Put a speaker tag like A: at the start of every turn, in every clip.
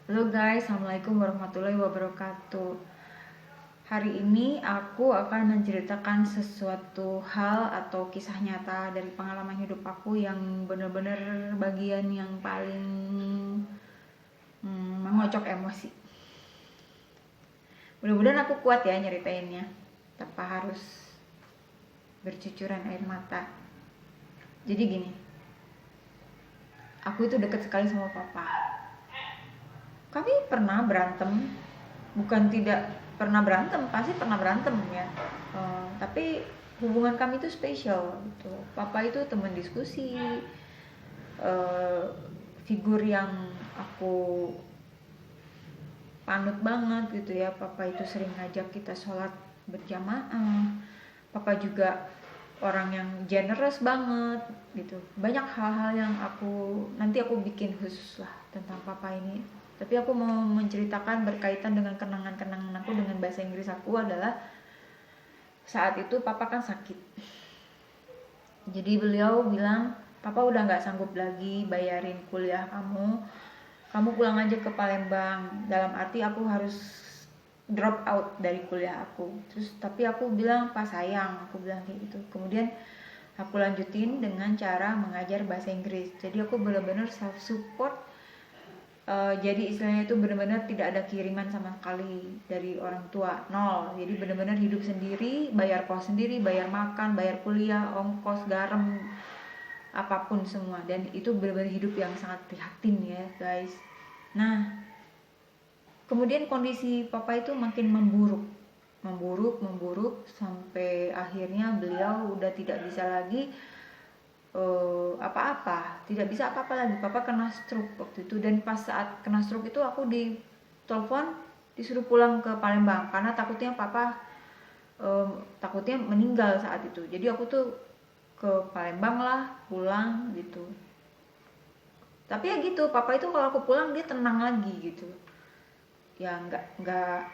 A: Halo guys, Assalamualaikum warahmatullahi wabarakatuh. Hari ini aku akan menceritakan sesuatu hal atau kisah nyata dari pengalaman hidup aku yang benar-benar bagian yang paling mengocok emosi. Mudah-mudahan aku kuat ya nyeritainnya tanpa harus bercucuran air mata. Jadi gini, aku itu deket sekali sama papa. Kami pernah berantem, bukan tidak pernah berantem, pasti pernah berantem ya. Tapi hubungan kami itu spesial gitu. Papa itu teman diskusi, figur yang aku panut banget gitu ya. Papa itu sering ngajak kita sholat berjamaah. Papa juga orang yang generous banget gitu. Banyak hal-hal yang nanti aku bikin khusus lah tentang papa ini. Tapi aku mau menceritakan berkaitan dengan kenangan-kenangan aku dengan bahasa Inggris aku adalah saat itu papa kan sakit. Jadi beliau bilang, papa udah gak sanggup lagi bayarin kuliah kamu pulang aja ke Palembang. Dalam arti aku harus drop out dari kuliah aku. Terus tapi aku bilang, "Pak sayang," aku bilang kayak gitu. Kemudian aku lanjutin dengan cara mengajar bahasa Inggris. Jadi aku benar-benar self support. Jadi istilahnya itu benar-benar tidak ada kiriman sama sekali dari orang tua, nol. Jadi benar-benar hidup sendiri, bayar kos sendiri, bayar makan, bayar kuliah, ongkos, garam, apapun semua. Dan itu benar-benar hidup yang sangat prihatin ya guys. Nah, kemudian kondisi papa itu makin memburuk sampai akhirnya beliau udah tidak bisa lagi tidak bisa apa-apa lagi. Papa kena stroke waktu itu, dan pas saat kena stroke itu aku ditelepon disuruh pulang ke Palembang karena takutnya papa takutnya meninggal saat itu. Jadi aku tuh ke Palembang lah, pulang gitu. Tapi ya gitu, papa itu kalau aku pulang dia tenang lagi gitu. Ya nggak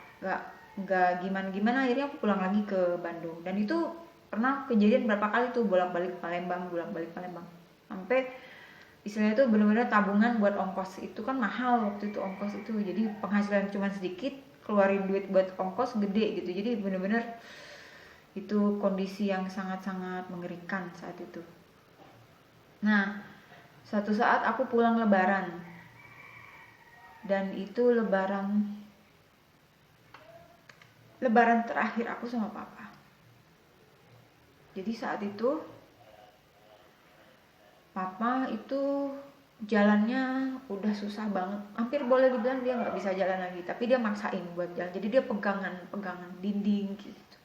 A: gimana akhirnya aku pulang lagi ke Bandung. Dan itu pernah kejadian berapa kali tuh bolak-balik Palembang sampai istilahnya itu benar-benar tabungan buat ongkos. Itu kan mahal waktu itu ongkos itu, jadi penghasilan cuma sedikit, keluarin duit buat ongkos gede gitu. Jadi benar-benar itu kondisi yang sangat-sangat mengerikan saat itu. Nah, suatu saat aku pulang lebaran, dan itu lebaran terakhir aku sama papa. Jadi saat itu papa itu jalannya udah susah banget, hampir boleh dibilang dia nggak bisa jalan lagi, tapi dia maksain buat jalan. Jadi dia pegangan dinding gitu.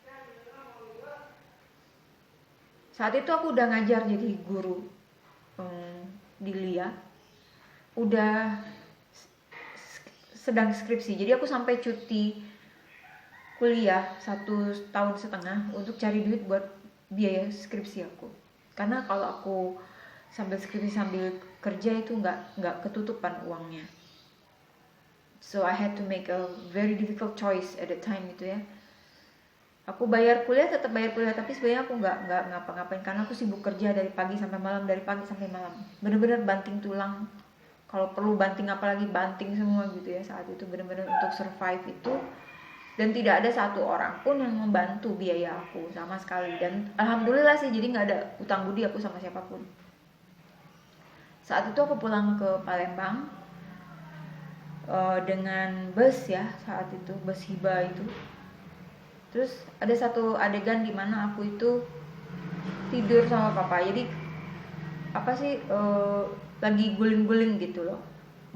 A: Saat itu aku udah ngajar jadi guru di LIA, udah sedang skripsi. Jadi aku sampai cuti kuliah 1,5 tahun untuk cari duit buat biaya skripsi aku. Karena kalau aku sambil skripsi sambil kerja itu nggak ketutupan uangnya. So I had to make a very difficult choice at the time gitu ya. Aku tetap bayar kuliah, tapi sebenarnya aku nggak ngapa-ngapain karena aku sibuk kerja dari pagi sampai malam, bener-bener banting tulang. Kalau perlu banting apalagi banting semua gitu ya saat itu, bener-bener untuk survive itu. Dan tidak ada satu orang pun yang membantu biaya aku sama sekali. Dan alhamdulillah sih, jadi nggak ada utang budi aku sama siapapun. Saat itu aku pulang ke Palembang dengan bus ya, saat itu bus Hiba itu. Terus ada satu adegan di mana aku itu tidur sama papa. Jadi lagi guling-guling gitu loh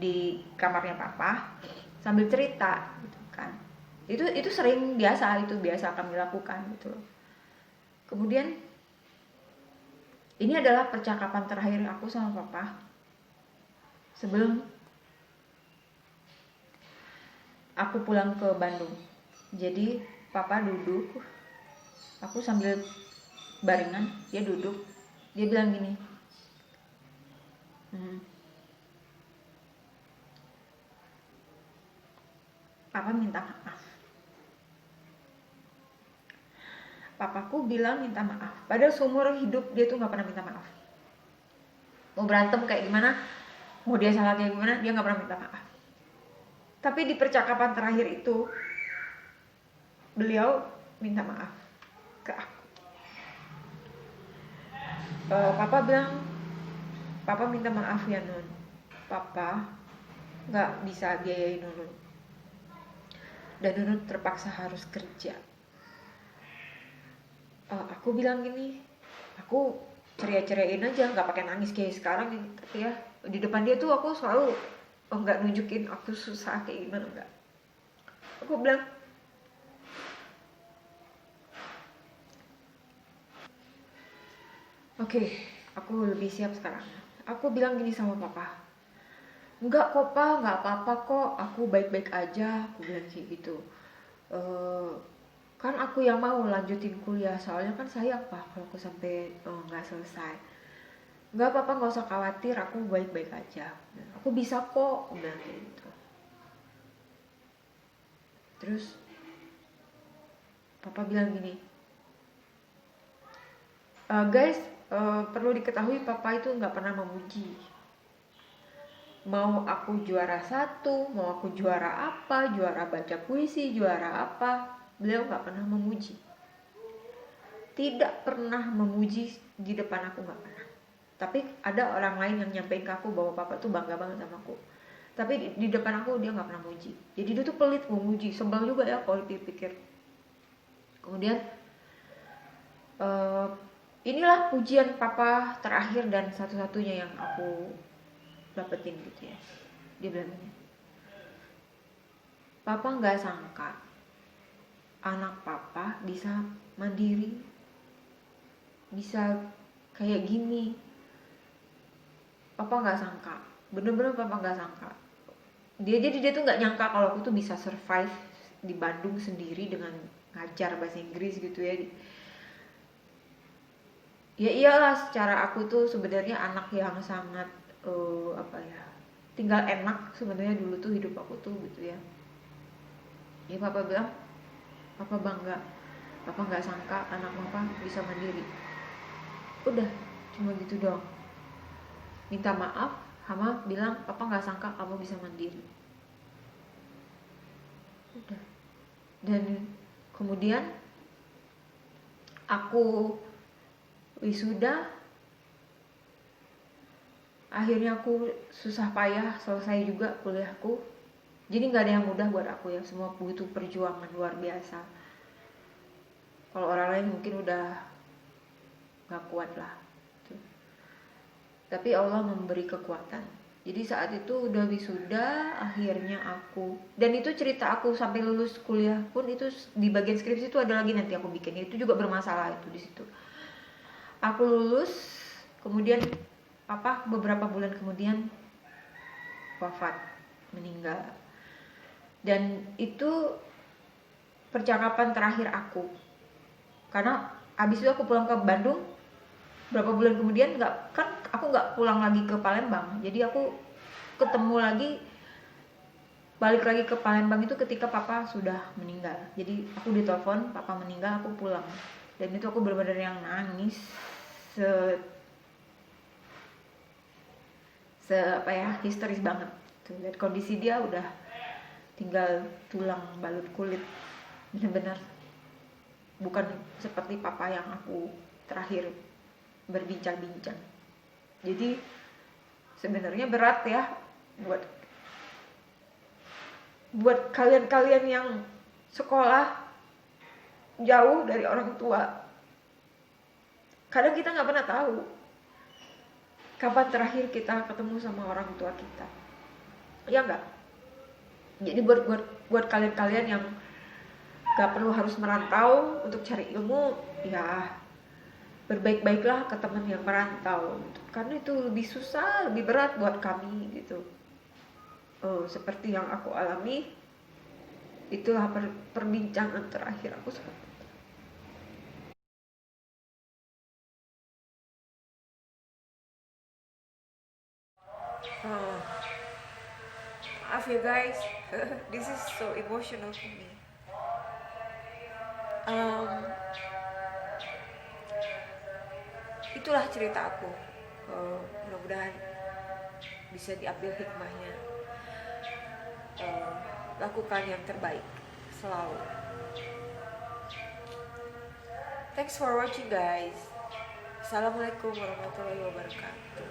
A: di kamarnya papa sambil cerita gitu kan. Itu sering, itu biasa kami lakukan gitu loh. Kemudian ini adalah percakapan terakhir aku sama papa sebelum aku pulang ke Bandung. Jadi papa duduk, aku sambil barengan, dia duduk, dia bilang gini, papa minta maaf. Papaku bilang minta maaf, padahal seumur hidup dia tuh gak pernah minta maaf. Mau berantem kayak gimana, mau dia salah kayak gimana, dia gak pernah minta maaf. Tapi di percakapan terakhir itu beliau minta maaf ke aku. Papa bilang, papa minta maaf ya Nun, papa nggak bisa biayain Nunun dan Nunun terpaksa harus kerja. Aku bilang gini, aku ceria-ceriain aja, nggak pakai nangis kayak sekarang ya. Di depan dia tuh aku selalu nggak nunjukin aku susah kayak gimana, enggak. Aku bilang, oke, aku lebih siap sekarang. Aku bilang gini sama papa, enggak kok pa, nggak apa-apa kok, aku baik-baik aja. Aku bilang kayak gitu. Kan aku yang mau lanjutin kuliah, soalnya kan sayang pak kalau aku sampai nggak selesai. Nggak apa-apa, nggak usah khawatir, aku baik-baik aja. Aku bisa kok, udah kayak gitu. Terus papa bilang gini, guys, perlu diketahui papa itu nggak pernah memuji. Mau aku juara 1, mau aku juara apa, juara baca puisi, juara apa, beliau nggak pernah memuji. Tidak pernah memuji di depan aku, nggak pernah. Tapi ada orang lain yang nyampein ke aku bahwa papa tuh bangga banget sama aku. Tapi di depan aku dia nggak pernah muji. Jadi dia tuh pelit memuji, sebel juga ya kalau dipikir. Kemudian inilah pujian papa terakhir dan satu-satunya yang aku dapetin gitu ya. Dia bilang gini, papa nggak sangka anak papa bisa mandiri, bisa kayak gini. Papa nggak sangka, bener-bener papa nggak sangka. Dia tuh nggak nyangka kalau aku tuh bisa survive di Bandung sendiri dengan ngajar bahasa Inggris gitu ya. Ya iyalah, secara aku tuh sebenarnya anak yang sangat tinggal enak sebenarnya dulu tuh hidup aku tuh gitu ya. Ya papa bilang, papa bangga, papa nggak sangka anak papa bisa mandiri. Udah, cuma gitu doang. Minta maaf, sama bilang papa nggak sangka kamu bisa mandiri. Udah. Dan kemudian aku wisuda, akhirnya aku susah payah selesai juga kuliahku. Jadi nggak ada yang mudah buat aku ya, semua butuh perjuangan luar biasa. Kalau orang lain mungkin udah nggak kuat lah. Tapi Allah memberi kekuatan. Jadi saat itu udah wisuda, akhirnya aku, dan itu cerita aku sampai lulus kuliah pun itu di bagian skripsi itu ada lagi nanti aku bikin, itu juga bermasalah itu di situ. Aku lulus, kemudian beberapa bulan kemudian wafat, meninggal. Dan itu percakapan terakhir aku, karena abis itu aku pulang ke Bandung. Berapa bulan kemudian aku nggak pulang lagi ke Palembang, jadi aku ketemu lagi, balik lagi ke Palembang itu ketika papa sudah meninggal. Jadi aku ditelepon papa meninggal, aku pulang, dan itu aku benar-benar yang nangis histeris banget tuh. Lihat kondisi dia udah tinggal tulang balut kulit, benar-benar bukan seperti papa yang aku terakhir berbincang-bincang. Jadi sebenarnya berat ya buat kalian-kalian yang sekolah jauh dari orang tua. Kadang kita nggak pernah tahu kapan terakhir kita ketemu sama orang tua kita, ya nggak? Jadi buat kalian-kalian yang nggak perlu harus merantau untuk cari ilmu, ya berbaik-baiklah ke teman yang merantau, karena itu lebih susah, lebih berat buat kami gitu. Seperti yang aku alami, itulah perbincangan terakhir aku seperti itu. Maaf ya guys, this is so emotional for me. Itulah cerita aku. Mudah-mudahan bisa diambil hikmahnya.
B: lakukan yang terbaik selalu. Thanks for watching guys. Assalamualaikum warahmatullahi wabarakatuh.